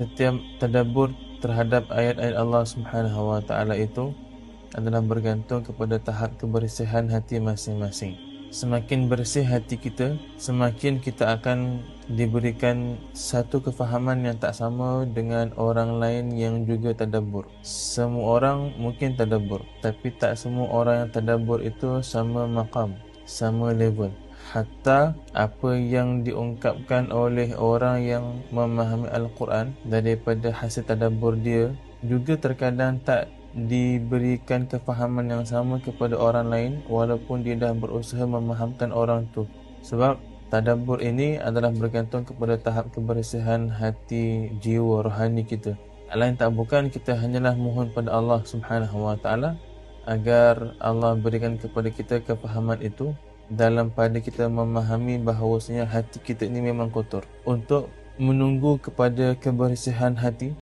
Setiap tadabbur terhadap ayat-ayat Allah Subhanahu wa taala itu adalah bergantung kepada tahap kebersihan hati masing-masing. Semakin bersih hati kita, semakin kita akan diberikan satu kefahaman yang tak sama dengan orang lain yang juga tadabbur. Semua orang mungkin tadabbur, tapi tak semua orang yang tadabbur itu sama maqam, sama level. Hatta apa yang diungkapkan oleh orang yang memahami Al-Quran daripada hasil tadabbur dia juga terkadang tak diberikan kefahaman yang sama kepada orang lain walaupun dia dah berusaha memahamkan orang tu. Sebab tadabbur ini adalah bergantung kepada tahap kebersihan hati, jiwa, rohani kita. Lain tak bukan, kita hanyalah mohon pada Allah Subhanahu wa taala agar Allah berikan kepada kita kefahaman itu dalam pada kita memahami bahawasanya hati kita ini memang kotor. Untuk menunggu kepada kebersihan hati,